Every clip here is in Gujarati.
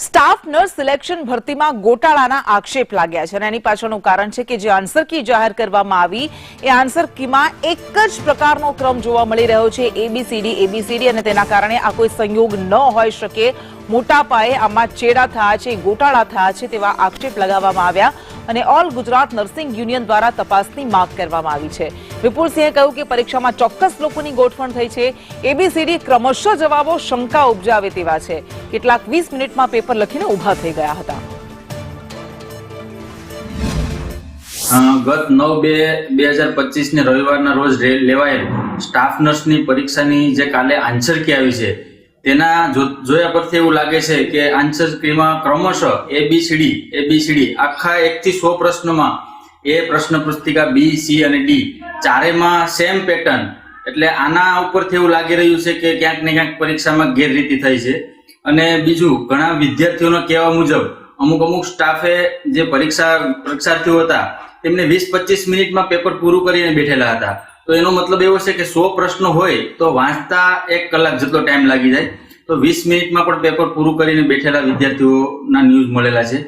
સ્ટાફ નર્સ સિલેક્શન ભરતીમાં ગોટાળાના આક્ષેપ લાગ્યા છે અને એની પાછળનું કારણ છે કે જે આન્સર કી જાહેર કરવામાં આવી એ આન્સર કીમાં એક જ પ્રકારનો ક્રમ જોવા મળી રહ્યો છે એબીસીડી અને તેના કારણે આ કોઈ સંયોગ ન હોઈ શકે। મોટા પાયે આમાં ચેડા થયા છે, ગોટાળા થયા છે તેવા આક્ષેપ લગાવવામાં આવ્યા અને ઓલ ગુજરાત નર્સિંગ યુનિયન દ્વારા તપાસની માંગ કરવામાં આવી છે। વિપુલસિંહે કહ્યું કે પરીક્ષામાં ચોક્કસ લોકોની ગોઠવણ થઈ છે। એબીસીડી ક્રમશઃ જવાબો શંકા ઉપજાવે તેવા છે। કેટલાક 20 મિનિટમાં પેપર લખીને ઊભા થઈ ગયા હતા। ગત 9/2/2025 ને રવિવારના રોજ લેવાયેલ સ્ટાફ નર્સની પરીક્ષાની જે કાલે આન્સર કી આવી છે તેના જોયા પરથી એવું લાગે છે કે આન્સર કીમાં ક્રમશઃ એબીસીડી આખા 1 થી 100 પ્રશ્નોમાં એ પ્રશ્ન પુસ્તિકા બી, સી અને ડી ચારેમાં સેમ પેટર્ન, એટલે આના ઉપરથી એવું લાગી રહ્યું છે કે ક્યાંક ને ક્યાંક પરીક્ષામાં ગેરરીતિ થઈ છે। અને બીજું, ઘણા વિદ્યાર્થીઓના કહેવા મુજબ અમુક સ્ટાફે જે પરીક્ષાર્થીઓ હતા તેમને 20-25 મિનિટમાં પેપર પૂરું કરીને બેઠેલા હતા। તો એનો મતલબ એવો છે કે 100 પ્રશ્નો હોય તો વાંચતા 1 કલાક જેટલો ટાઈમ લાગી જાય, તો 20 મિનિટમાં પણ પેપર પૂરું કરીને બેઠેલા વિદ્યાર્થીઓના ન્યૂઝ મળેલા છે।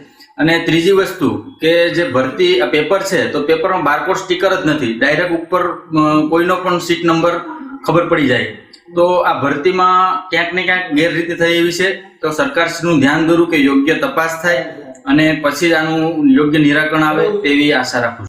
અને ત્રીજી વસ્તુ કે જે ભરતી પેપર છે તો પેપરમાં બારકોડ સ્ટીકર જ નથી, ડાયરેક્ટ ઉપર કોઈનો પણ સીટ નંબર ખબર પડી જાય। તો આ ભરતીમાં ક્યાંક ને ક્યાંક ગેરરીતિ થઈ એવી છે। તો સરકારશ્રીનું ધ્યાન દોરું કે યોગ્ય તપાસ થાય અને પછી જ આનું યોગ્ય નિરાકરણ આવે તેવી આશા રાખું છું।